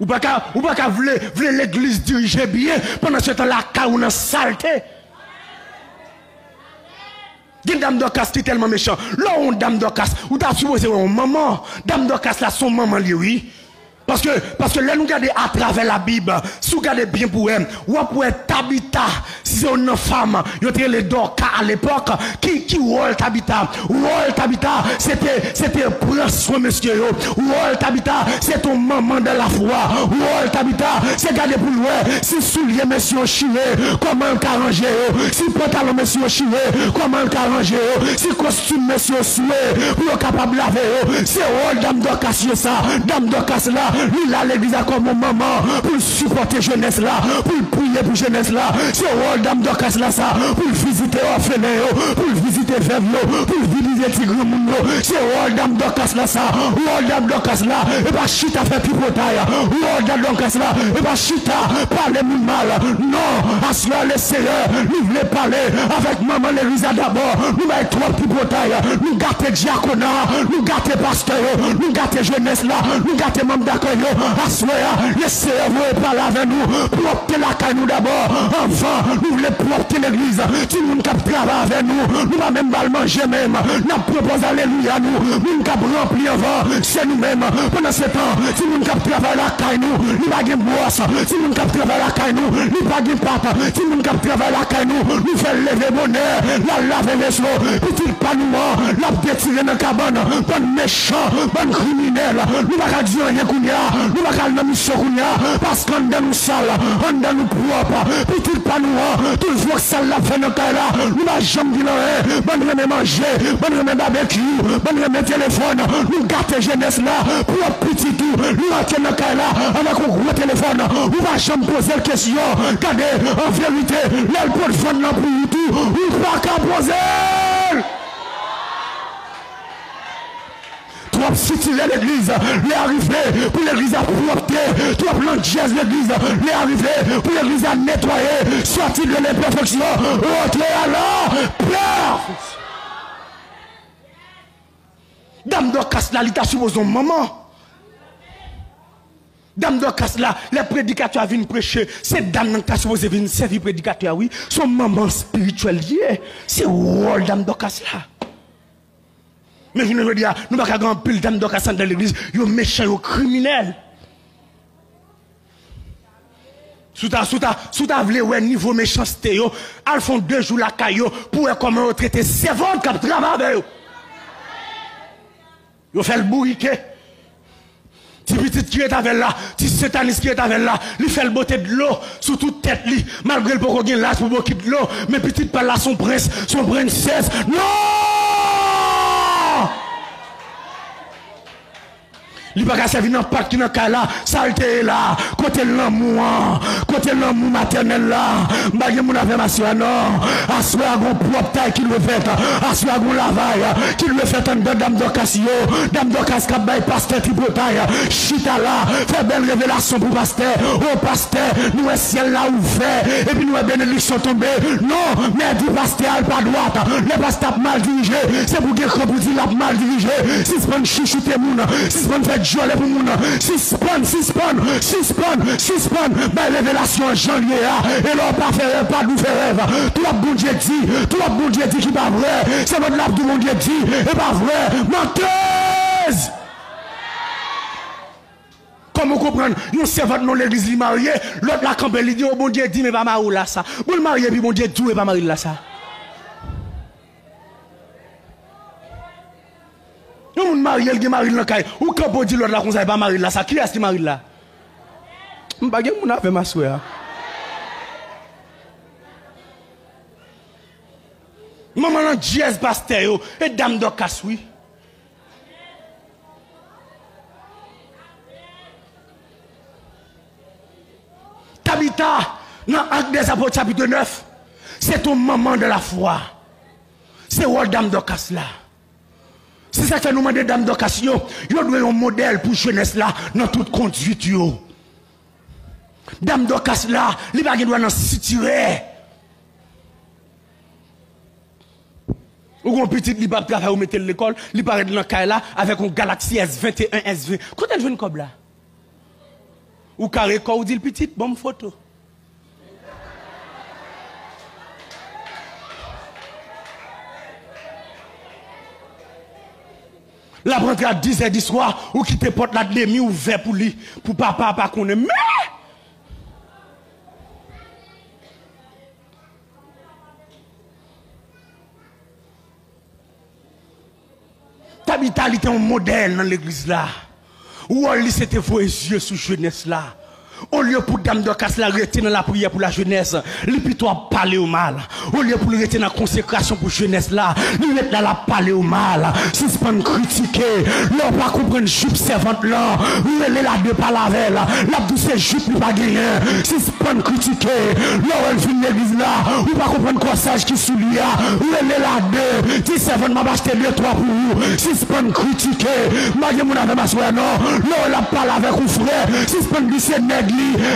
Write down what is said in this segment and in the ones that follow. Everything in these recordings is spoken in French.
Ou pas qu'à vouloir l'église diriger bien pendant ce temps là on a saleté. Une dame d'Ocas qui est tellement méchant. Là on dame d'Ocas, ou t'as supposé une maman, dame d'Ocas là son maman lui oui. Parce que là nous regardons à travers la Bible, si vous regardez bien pour elle, ou pour Tabitha, si c'est une femme, il y a les Dorcas à l'époque, qui rôle Tabitha, rôle Tabitha, c'était prendre soin monsieur, rôle Tabitha, c'est ton maman de la foi, rôle Tabitha, c'est garder pour loin, si souliers monsieur chier, comment on arranger, si pantalon monsieur chier, comment on arranger, si costume monsieur soué, pour capable de laver, c'est rôle dame d'Ocas ça, dame d'Ocas là. Lui là l'église a comme maman pour supporter jeunesse là, pour prier pour jeunesse là. C'est rôle dame d'Ocas là ça, pour visiter orphelins, pour visiter veuves, pour visiter tigre moun. C'est rôle dame d'Ocas là ça, rôle dame d'Ocas là, et pas chita fait pipotaille, rôle dame d'Ocas là, et pas chita parler moun mal. Non, à cela le Seigneur, nous voulons parler avec maman l'église d'abord, nous mettons trop pipotaille, nous gâter diaconat, nous gâter pasteur, nous gâter jeunesse là, nous gâter membre d'accord. Le Seigneur parle avec nous, propter la caille nous d'abord, avant, nous voulons propter l'église, si nous ne travaillons avec nous, nous ne même pas manger même, nous proposons alléluia nous, nous ne remplir avant, c'est nous-mêmes, pendant ce temps, si nous ne travaillons la caille nous, nous ne pas boisse, si nous ne travaillons la caille nous, nous ne pas de pâte, si nous ne travaillons la caille nous, nous faisons lever bonheur, la laver les choses, petit panouement, la détirer dans la cabane, bon méchant, bon criminel, nous ne pas dire rien qu'on nous ne pouvons pas mission parce qu'on est nous sale, on est nous propre, petit panouan, tout le fois que ça l'a fait dans le cas là, nous n'avons jamais dit non, bon remet manger, bon remet barbecue, bon remet téléphone, nous gâtons jeunesse là, pour petit tout, nous rentrons dans le cas là, avec un gros téléphone, nous ne jamais poser la question, regardez, en vérité, l'aile pour le fond là pour tout, nous ne pouvons pas poser. Trop situer l'église, les arriver pour l'église à propter, trop l'endièse l'église, les arriver pour l'église à nettoyer, sortir de l'imperfection, rentrer alors, perfection. Dame d'Ocas là, il t'a supposé maman. Dame d'Ocas là, les prédicateurs viennent prêcher, c'est dame qui a supposé venir servir prédicateur, oui, son maman spirituelle, c'est rôle dame d'Ocas là. Mais je veux dire, nous ne pouvons pas grand pile dame d'Ocas dans l'église, ils sont méchants, ils sont criminels. Sous ta vle ouais niveau méchanceté yo, al font 2 jours la caillou pour comment traiter servante qui travaille avec eux. Yo fait le bourriquet. Ti petit qui est avec là, ti sataniste qui est avec là, il fait le beauté de l'eau sous toute tête li, malgré le poko gen l'âge pour beaucoup de l'eau, mais petite par là son princesse. Non! Il va pas servir dans pas qui dans cas là, saleté là, côté l'amour maternel là, bagay mon avec ma soeur non, assoir gon propre taille qui le fait, assoir gon lavaille, qui le fait en dame d'Ocas dame d'Ocas qui bail pasteur tripotaille, chita là, fait belle révélation pour pasteur, oh pasteur, nous est ciel là ouvert, et puis nous est bénédiction tombée, non, mais du pasteur pas droite, le pasteur mal dirigé, c'est pour dire qu'on dit la mal dirigé, si c'est pas chichiter moun, si c'est pas fait jouer pour moun, suspend, ben révélation janvier, et l'on pas faire pas nous faire rêve, tout le bon Dieu dit qui pas vrai, c'est votre lap du bon Dieu dit, et pas vrai, menteuse! Comment comprendre? Nous servons dans l'église li marié, l'autre la campé, il dit, oh bon Dieu dit, mais pas marié là ça. Vous le marié, puis bon Dieu dit, et pas marié là ça. Nous marié, il marié dans le caille. Ou quand on dit l'autre là, qu'on ne pas marié là ça. Qui est-ce qui marié là? Je ne sais pas si je ma soeur. Maman, non, Dieu, pasteur, et dame d'Ocas, oui. Tabitha, dans Actes des Apôtres, chapitre 9, c'est ton maman de la foi. C'est où dame d'Ocas là. C'est ça que nous demandons dame d'Ocas, yo doit un modèle pour jeunesse là, dans toute conduite yo. Dame d'Ocas là, li pa gen doit nan situer. Ou gon petit li pa travailler ou mettre l'école, li paraît dans caille là avec un Galaxy S21 SV. Quand elle vient comme là? Ou carré corps, ou dit le petit, bonne photo. La rentrée à 10h du soir, ou quitte porte la demi ouvert pour lui, pour papa, pas qu'on est. Mais! Ta vitalité est un modèle dans l'église là. Ou on lit c'était vos yeux sous jeunesse là. Au lieu pour dame de casse la rester dans la prière pour la jeunesse, lui plutôt parler au mal. Au lieu pour rester dans la consécration pour jeunesse là, lui est là la parler au mal. Si c'est pas critiquer, l'on pas comprendre jupe servante là, lui est là de pas laver là, la douce jupe lui pas gagner. Si c'est pas critiquer, l'on elle vient l'église là, ou pas comprendre corsage qui sous lui là, lui est là de, si servante m'a acheté 2-3 pour vous. Si c'est pas critiquer, moi mon avec ma soeur non, l'on la parle avec un frère, si c'est pas glisser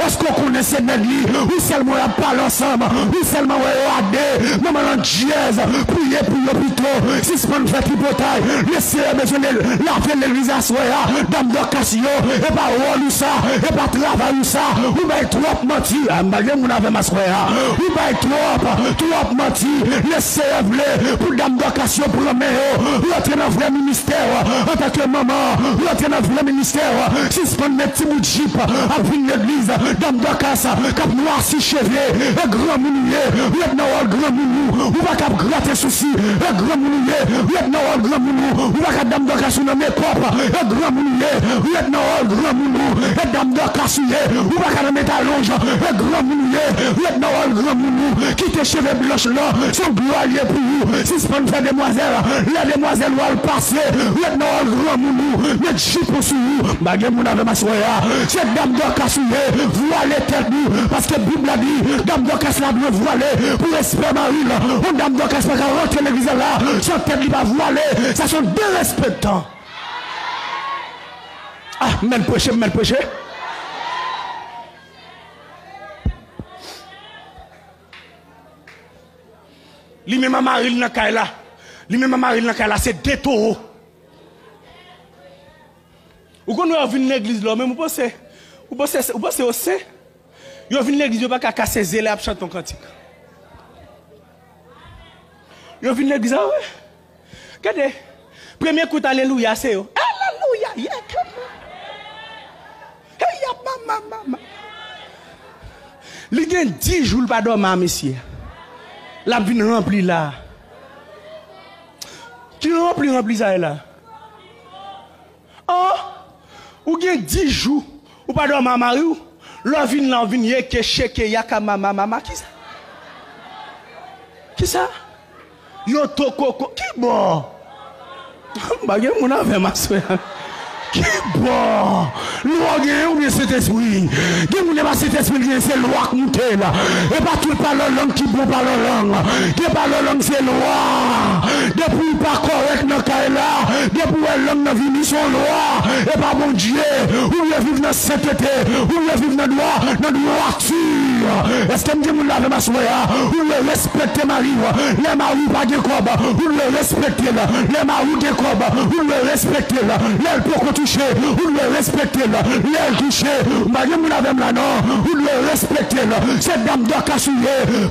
est-ce qu'on connaît ces nègres ou seulement on parle ensemble ou seulement on a des maman en dièse prier pour l'hôpital si c'est pas une fête hypothèque laissez besoin de laver l'église à soi dame de Cassio et pas rôle ou ça et pas travail ou ça ou bien trop menti malgré mon avait ma soeur ou bien trop menti laissez lever pour dame de Cassio pour le meilleur rentrer dans le vrai ministère en tant que maman rentrer dans le vrai ministère si c'est pas une petite bout de jeep après l'église, dame de casse, cap noir si cheveux, un grand mounier, lieutenant un grand mounou, ou pas cap gratter souci, un grand mounier, lieutenant un grand mounou, ou pas cap dame de casse dans mes propres, un grand mounier, lieutenant un grand mounou, et dame de casse, ou pas cap mettre à longe, un grand mounier, lieutenant un grand mounou, qui tes cheveux blanches là, sont gloyés pour vous, si c'est pas une vraie demoiselle, les demoiselles vont le passer, lieutenant un grand mounou, mettre chip sous vous, baguette mon avec ma soeur, cette dame de casse, voiler tête nous, parce que la Bible a dit, dame de casse la doit voiler, pour espérer Marie, on dame de casse pas rentrer l'église là, son tête il va voiler, ça sont deux respectants. Ah, mal prêché. Lui-même Marie dans Kaila, c'est deux taureaux. Ou quand on vient l'église là, même vous pensez aussi, vous venez l'église, vous ne pouvez pas casser zélé et chanter ton cantique. Vous venez l'église, ah ouais. Regardez, premier coup d'alléluia, c'est eux. Alléluia, maman. Il y a 10 jours pas dormir, monsieur. La vie remplie là. Qui remplit ça là? Oh, ou il y a 10 jours. Ou pas de maman Marie, l'envie yé que cheke yaka maman qui ça? Yo toko qui bon? Bagay mon avec ma soeur. Qui bon? Loi gagne ou bien cet esprit? Qui mon pas cet esprit c'est loi qui monte là. Et pas tout parle langue qui bon parle langue. Qui parle langue c'est loi. Depuis pas correct dans Kaila, depuis langue dans vie son loi. Et pas mon Dieu, ou bien vivre dans sainteté, ou bien vivre dans droiture. Est-ce que me dit mon lave ma soeur? Ou le respecter Marie, les maris pas de cob, ou le respecter là, les maris de cob, ou le respecter là, les pour toucher, ou le respecter là, les toucher, Marie mon lave là non, ou le respecter là, cette dame de Cassou,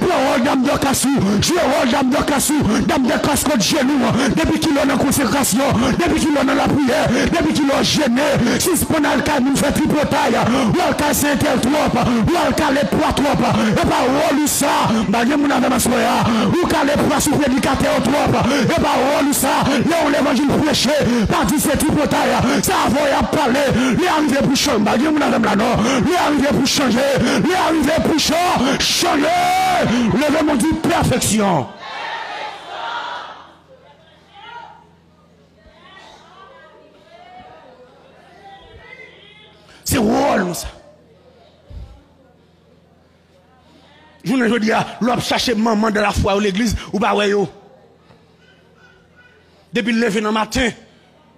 pour dame de Cassou, je rôle dame de Cassou, dame de Cassou de genou, depuis qu'il est en consécration, depuis qu'il est dans la prière, depuis qu'il est gêné, si c'est pour le cas nous fait tripotaille, ou le cas Saint-El trop, ou le cas les poids trop, et pas rôle ça, Marie mon lave ma soeur, ou cas les poids sous prédicateur trop, et pas rôle ça, là on l'évangile prêché, par 17 tripotaille, ça va y parler, les arrivés pour changer, Marie mon lave là non, les arrivés pour changer, les arrivés pour changer, le monde dit perfection. C'est rôle ça. Je ne veux dire, l'on chercher maman de la foi ou l'église ou pas ouais yo. Depuis le lever dans le matin,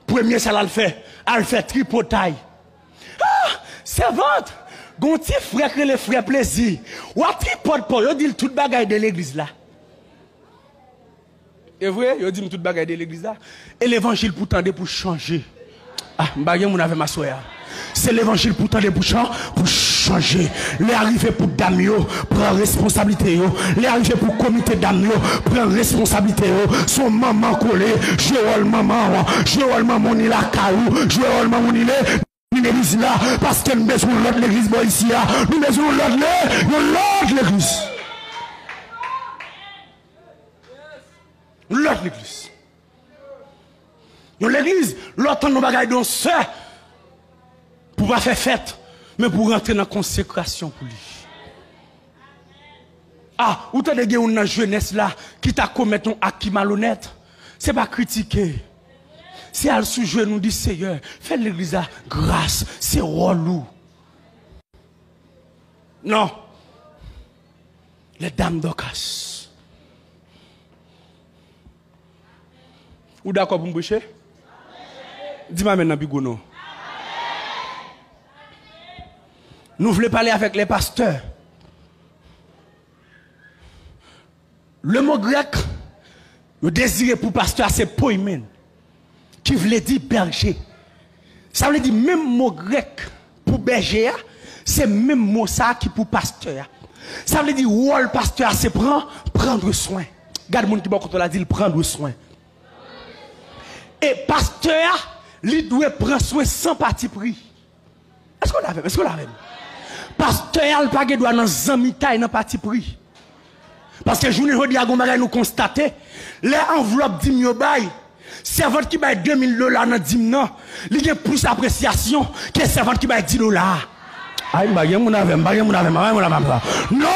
premier ça le fait, elle fait tripotaille. Ah, servante, gonti frère que les frères plaisir. Ou a tripote pour yo dit tout bagaille de l'église là. Et vrai, yo dit tout bagaille de l'église là. Et l'évangile pourtant pour changer. Ah, m'bagay mon avec ma soeur. C'est l'évangile pour tendre bouchons pour changer. Les arrivés pour Damio, prend responsabilité. Les arrivés pour comité Damio, prend responsabilité. Son maman collé, Joël maman, il la caillou, Joël maman il est. L'église là, parce que nous besoin de l'autre l'église ici là, nous besoin de l'autre l'église. L'autre l'église. L'église, l'autre nous bagaille donc ça pour pas faire fête, mais pour rentrer dans la consécration pour lui. Ah, ou t'as des gens dans jeunesse là qui t'a commis un acte malhonnête, c'est pas critiquer. C'est à sous nous dit Seigneur, fais l'église à grâce, c'est relou. Non. Les dames d'Ocas. Ou d'accord pour me boucher? Dis-moi maintenant, Bigono. Nous voulons parler avec les pasteurs. Le mot grec, le désir pour pasteur, c'est poimen, qui voulait dire berger. Ça veut dire même mot grec pour berger, c'est même mot ça qui pour pasteur. Ça veut dire rôle pasteur, c'est prendre soin. Garde mon qui va contre la dit prendre soin. Et pasteur, il doit prendre soin sans parti pris. Est-ce qu'on l'avait? Est-ce qu'on l'avait? Pasteur, il pas doit dans zamitaille dans parti pris. Parce que journée aujourd'hui à nous constater les enveloppes d'hymne bail servante qui bail $2000 dans d'hymne, il y a plus d'appréciation que servante qui bail $10. Aïe, non,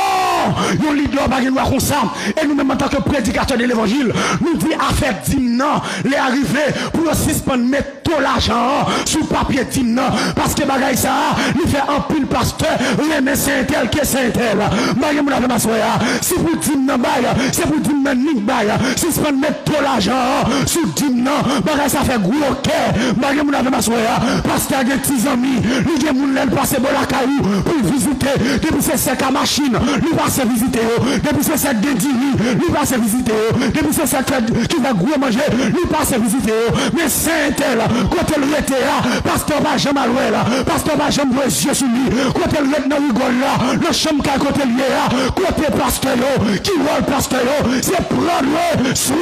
nous leader bagay nous comme ça et nous même en tant que prédicateur de l'évangile, nous dit affaire d'hymne, les arrivés pour suspendre mettre tout l'argent sur papier d'hymne parce que bagay ça, il fait un pile pasteur, mais c'est un tel que c'est un tel. Bagay nous avons m'assoya, si pour d'hymne bail, c'est pour d'hymne nique bail, suspendre mettre tout l'argent sur d'hymne, bagay ça fait gros cœur. Bagay nous avons m'assoya, pasteur des petits amis, il y a moun l'el passer bon la caillou pour visiter depuis c'est sec à machine, lui passe visiter depuis c'est cette dédini, lui passe visiter depuis c'est cette qui va gros manger, lui passe visiter mais c'est tel quand elle était là pasteur va jamais louer là pasteur va jamais louer yeux sur lui quand elle est dans rigole là le chambre qu'à côté lié là côté pasteur qui voit le pasteur c'est prendre soin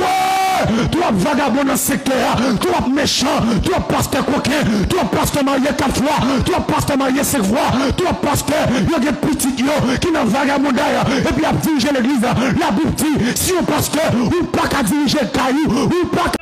toi vagabond dans ce secteur toi méchant toi pasteur coquin toi pasteur marié 4 fois toi pasteur marié 5 fois toi pasteur il y a des petits qui n'ont vagabondaire et puis à diriger l'église la Bible dit si un pasteur ou pas qu'à diriger le caillou ou pas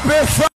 Frappez fort.